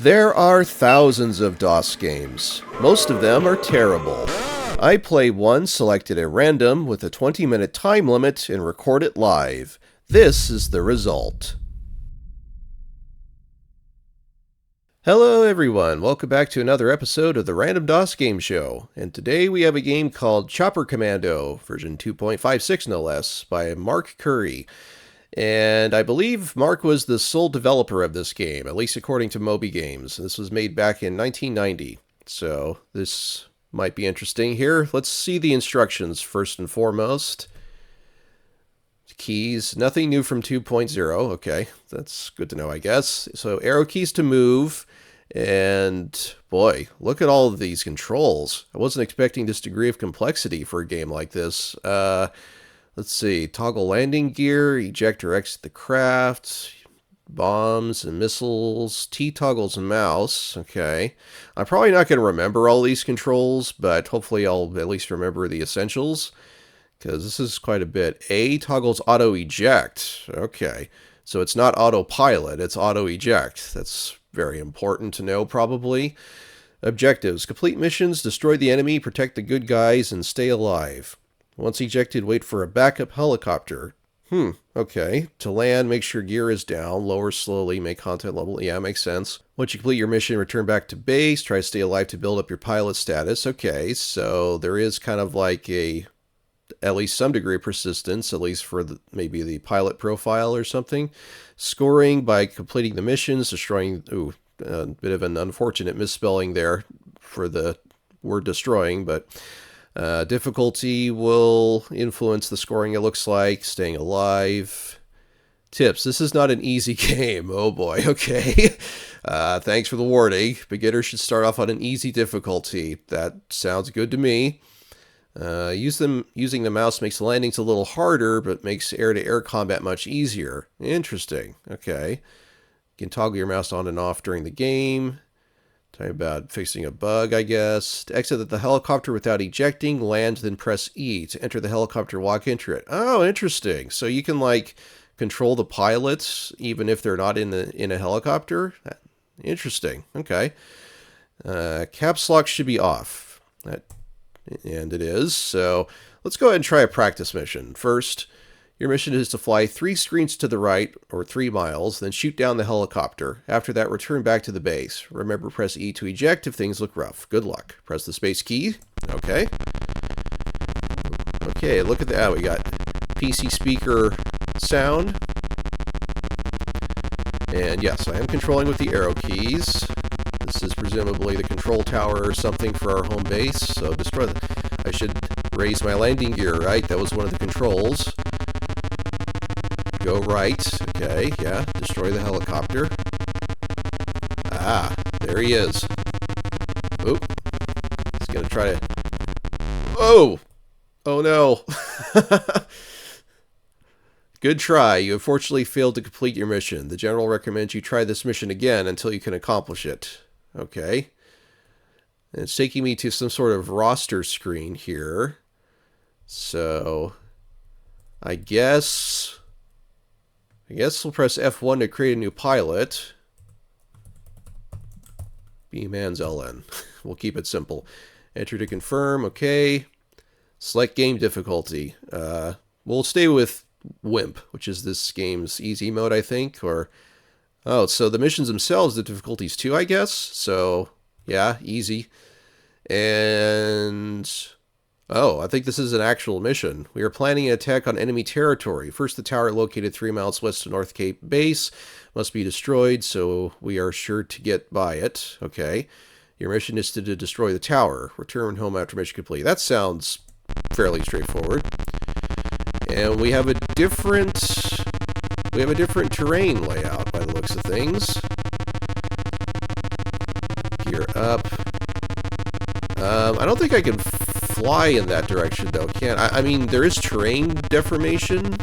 There are thousands of DOS games. Most of them are terrible. I play one selected at random with a 20-minute time limit and record it live. This is the result. Hello everyone, welcome back to another episode of the Random DOS Game Show. And today we have a game called Chopper Commando, version 2.56 no less, by Mark Currie. And I believe Mark was the sole developer of this game, at least according to Moby Games. This was made back in 1990, so this might be interesting here. Let's see the instructions first and foremost. Keys, nothing new from 2.0. Okay, that's good to know, I guess. So arrow keys to move, and boy, look at all of these controls. I wasn't expecting this degree of complexity for a game like this. Let's see, toggle landing gear, eject or exit the craft, bombs and missiles, T toggles mouse, okay. I'm probably not going to remember all these controls, but hopefully I'll at least remember the essentials, because this is quite a bit. A toggles auto eject, okay. So it's not autopilot, it's auto eject. That's very important to know probably. Objectives, complete missions, destroy the enemy, protect the good guys, and stay alive. Once ejected, wait for a backup helicopter. Okay. To land, make sure gear is down. Lower slowly, make contact level. Yeah, makes sense. Once you complete your mission, return back to base. Try to stay alive to build up your pilot status. Okay, so there is kind of like at least some degree of persistence, at least for maybe the pilot profile or something. Scoring by completing the missions, destroying... Ooh, a bit of an unfortunate misspelling there for the word destroying, but... difficulty will influence the scoring, it looks like. Staying alive. Tips. This is not an easy game. Oh boy, okay. Thanks for the warning. Beginners should start off on an easy difficulty. That sounds good to me. Using the mouse makes the landings a little harder, but makes air-to-air combat much easier. Interesting. Okay. You can toggle your mouse on and off during the game. Talking about fixing a bug, I guess. To exit the helicopter without ejecting, land, then press E. To enter the helicopter, walk into it. Oh, interesting. So you can, like, control the pilots even if they're not in a helicopter? Interesting. Okay. Caps lock should be off. And it is. So let's go ahead and try a practice mission. First, your mission is to fly 3 screens to the right, or 3 miles, then shoot down the helicopter. After that, return back to the base. Remember, press E to eject if things look rough. Good luck. Press the space key. Okay. Okay, look at that. We got PC speaker sound. And yes, I am controlling with the arrow keys. This is presumably the control tower or something for our home base. So destroy I should raise my landing gear, right? That was one of the controls. Go right. Okay, yeah. Destroy the helicopter. Ah, there he is. Oop. He's gonna try to... Oh! Oh no. Good try. You unfortunately failed to complete your mission. The general recommends you try this mission again until you can accomplish it. Okay. And it's taking me to some sort of roster screen here. So... I guess we'll press F1 to create a new pilot. B-Man's LN. We'll keep it simple. Enter to confirm. Okay. Select game difficulty. We'll stay with Wimp, which is this game's easy mode, I think. Or oh, so the missions themselves, the difficulties too, I guess. So yeah, easy. And oh, I think this is an actual mission. We are planning an attack on enemy territory. First, the tower located 3 miles west of North Cape Base must be destroyed, so we are sure to get by it. Okay. Your mission is to destroy the tower. Return home after mission complete. That sounds fairly straightforward. And we have a different terrain layout by the looks of things. Gear up. I don't think I can fly in that direction, though, can I? I mean, there is terrain deformation.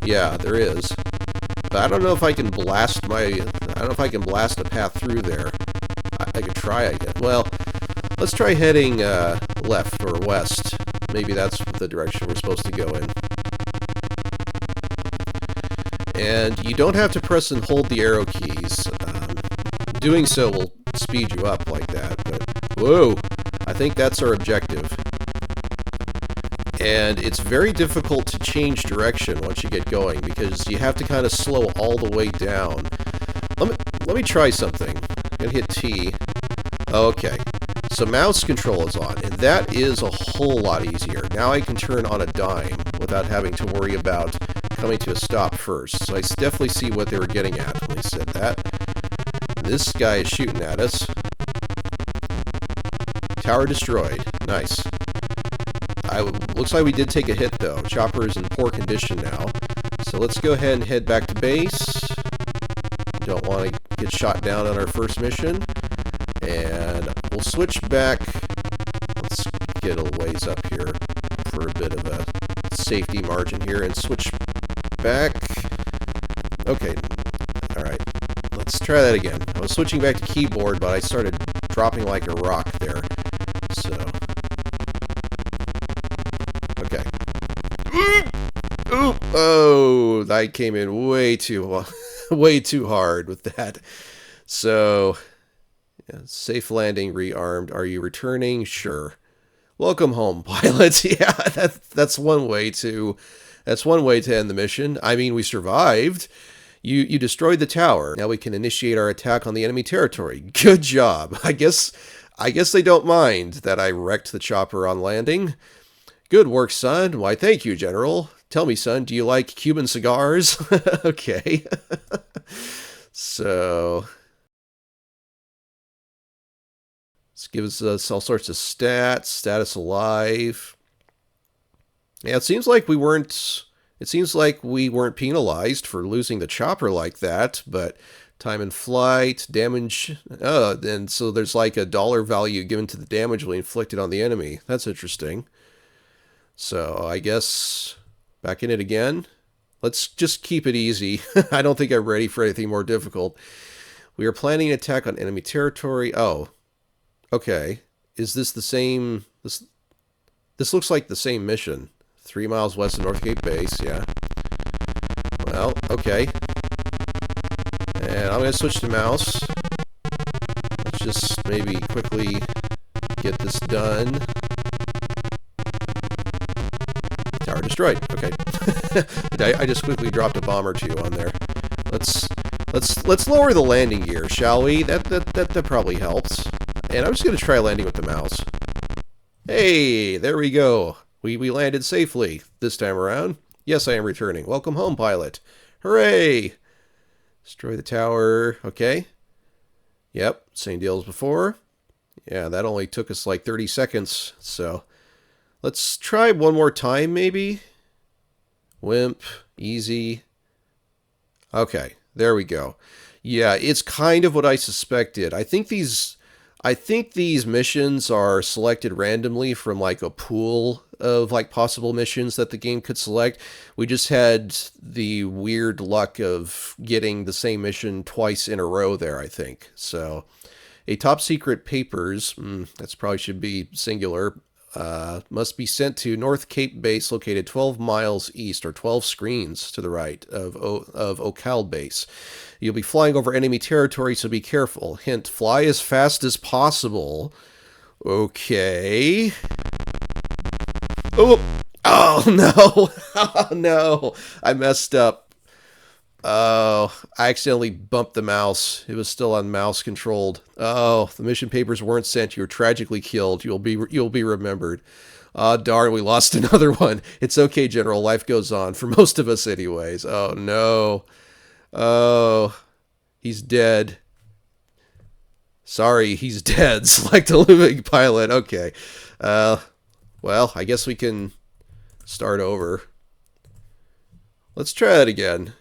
Yeah, there is. But I don't know if I can blast a path through there. I could try, I guess. Well, let's try heading left or west. Maybe that's the direction we're supposed to go in. And you don't have to press and hold the arrow keys. doing so will speed you up like that. But, whoa! I think that's our objective. And it's very difficult to change direction once you get going, because you have to kind of slow all the way down. Let me try something. I'm going to hit T. Okay. So mouse control is on, and that is a whole lot easier. Now I can turn on a dime without having to worry about coming to a stop first. So I definitely see what they were getting at when they said that. This guy is shooting at us. Tower destroyed. Nice. Looks like we did take a hit, though. Chopper is in poor condition now. So let's go ahead and head back to base. Don't want to get shot down on our first mission. And we'll switch back. Let's get a ways up here for a bit of a safety margin here and switch back. Okay. Alright. Let's try that again. I was switching back to keyboard, but I started dropping like a rock there. So... okay. Ooh! Oh, that came in way too hard with that. So, yeah, safe landing, rearmed. Are you returning? Sure. Welcome home, pilots. Yeah, that's one way to end the mission. I mean, we survived. You destroyed the tower. Now we can initiate our attack on the enemy territory. Good job. I guess they don't mind that I wrecked the chopper on landing. Good work, son. Why, thank you, General. Tell me, son, do you like Cuban cigars? Okay. So, this gives us all sorts of stats. Status alive. Yeah, it seems like we weren't penalized for losing the chopper like that, but time in flight, damage, and so there's like a dollar value given to the damage we inflicted on the enemy. That's interesting. So I guess back in it again. Let's just keep it easy. I don't think I'm ready for anything more difficult. We are planning an attack on enemy territory. Oh, okay. Is this the same? This looks like the same mission. 3 miles west of North Cape Base, yeah. Well, okay. And I'm going to switch to mouse. Let's just maybe quickly get this done. Tower destroyed. Okay. I just quickly dropped a bomb or two on there. Let's lower the landing gear, shall we? That probably helps. And I'm just going to try landing with the mouse. Hey, there we go. We landed safely this time around. Yes, I am returning. Welcome home, pilot. Hooray! Destroy the tower. Okay. Yep, same deal as before. Yeah, that only took us like 30 seconds. So, let's try one more time, maybe. Wimp. Easy. Okay, there we go. Yeah, it's kind of what I suspected. I think these missions are selected randomly from like a pool of like possible missions that the game could select. We just had the weird luck of getting the same mission twice in a row there, I think. So, a top secret papers, that probably should be singular, must be sent to North Cape Base, located 12 miles east, or 12 screens to the right of Ocal Base. You'll be flying over enemy territory, so be careful. Hint, fly as fast as possible. Okay. Oh no! Oh no! I messed up. Oh, I accidentally bumped the mouse. It was still on mouse controlled. Oh, the mission papers weren't sent. You were tragically killed. You'll be remembered. Ah, darn, we lost another one. It's okay, General. Life goes on for most of us anyways. Oh no. Oh, he's dead. Sorry, he's dead. Select a living pilot. Okay. Well, I guess we can start over. Let's try that again.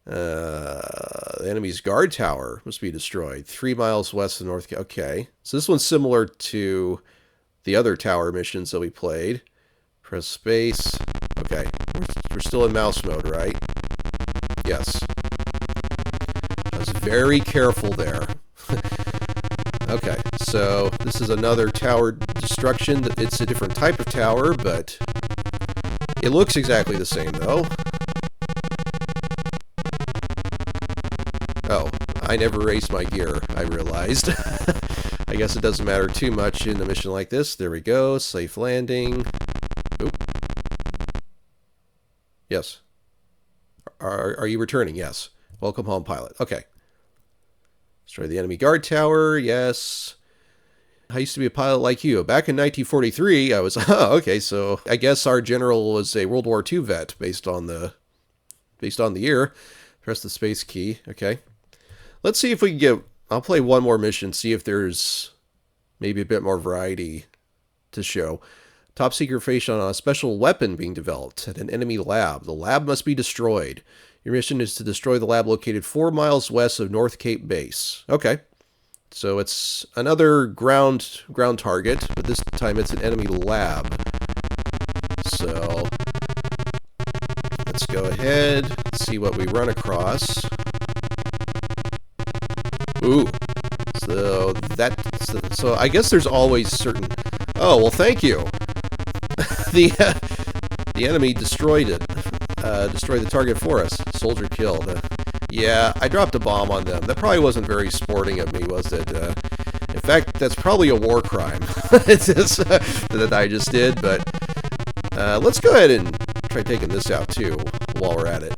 The enemy's guard tower must be destroyed. 3 miles west of North... Okay. So this one's similar to the other tower missions that we played. Press space. Okay. We're still in mouse mode, right? Yes. I was very careful there. Okay, so this is another tower destruction. It's a different type of tower, but it looks exactly the same, though. Oh, I never raised my gear, I realized. I guess it doesn't matter too much in a mission like this. There we go. Safe landing. Oop. Yes. Are you returning? Yes. Welcome home, pilot. Okay. Destroy the enemy guard tower. Yes. I used to be a pilot like you. Back in 1943, I was... Oh, okay, so I guess our general was a World War II vet based on the year. Press the space key. Okay. Let's see if we can get... I'll play one more mission, see if there's maybe a bit more variety to show. Top secret information on a special weapon being developed at an enemy lab. The lab must be destroyed. Your mission is to destroy the lab located 4 miles west of North Cape Base. Okay. So it's another ground target, but this time it's an enemy lab. So let's go ahead, see what we run across. Ooh. So I guess there's always certain... Oh, well, thank you. The enemy destroyed it. Destroyed the target for us. Soldier killed. Yeah, I dropped a bomb on them. That probably wasn't very sporting of me, was it? In fact, that's probably a war crime that I just did, but let's go ahead and try taking this out, too, while we're at it.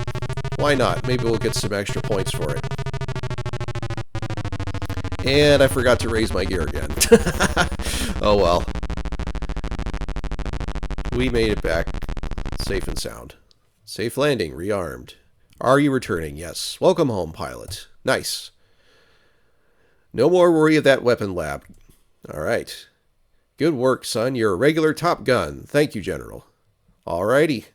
Why not? Maybe we'll get some extra points for it. And I forgot to raise my gear again. Oh well. We made it back safe and sound. Safe landing, rearmed. Are you returning? Yes. Welcome home, pilot. Nice. No more worry of that weapon lab. All right. Good work, son. You're a regular Top Gun. Thank you, General. All righty.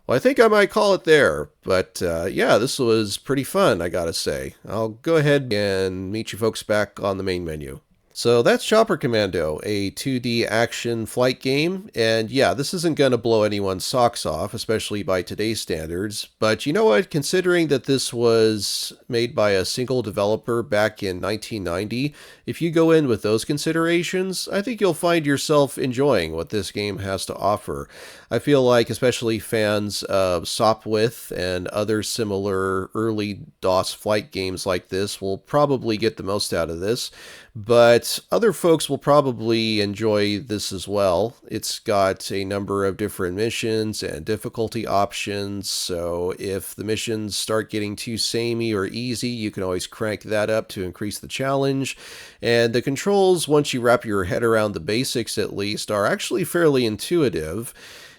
Well, I think I might call it there, but yeah, this was pretty fun, I gotta say. I'll go ahead and meet you folks back on the main menu. So that's Chopper Commando, a 2D action flight game, and yeah, this isn't going to blow anyone's socks off, especially by today's standards, but you know what, considering that this was made by a single developer back in 1990, if you go in with those considerations, I think you'll find yourself enjoying what this game has to offer. I feel like especially fans of Sopwith and other similar early DOS flight games like this will probably get the most out of this, but other folks will probably enjoy this as well. It's got a number of different missions and difficulty options, so if the missions start getting too samey or easy, you can always crank that up to increase the challenge. And the controls, once you wrap your head around the basics at least, are actually fairly intuitive.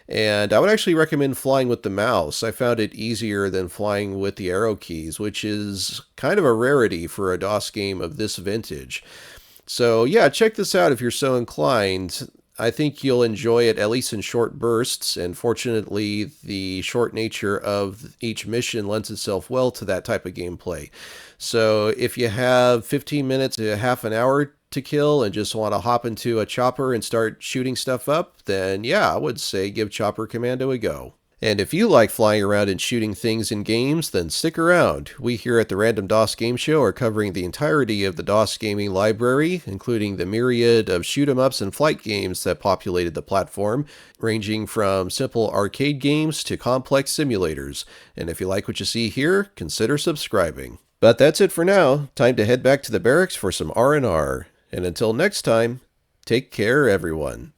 And I would actually recommend flying with the mouse. I found it easier than flying with the arrow keys, which is kind of a rarity for a DOS game of this vintage. So yeah, check this out if you're so inclined. I think you'll enjoy it, at least in short bursts, and fortunately the short nature of each mission lends itself well to that type of gameplay. So if you have 15 minutes to half an hour to kill and just want to hop into a chopper and start shooting stuff up, then yeah, I would say give Chopper Commando a go. And if you like flying around and shooting things in games, then stick around. We here at the Random DOS Game Show are covering the entirety of the DOS gaming library, including the myriad of shoot-'em-ups and flight games that populated the platform, ranging from simple arcade games to complex simulators. And if you like what you see here, consider subscribing. But that's it for now. Time to head back to the barracks for some R&R. And until next time, take care, everyone.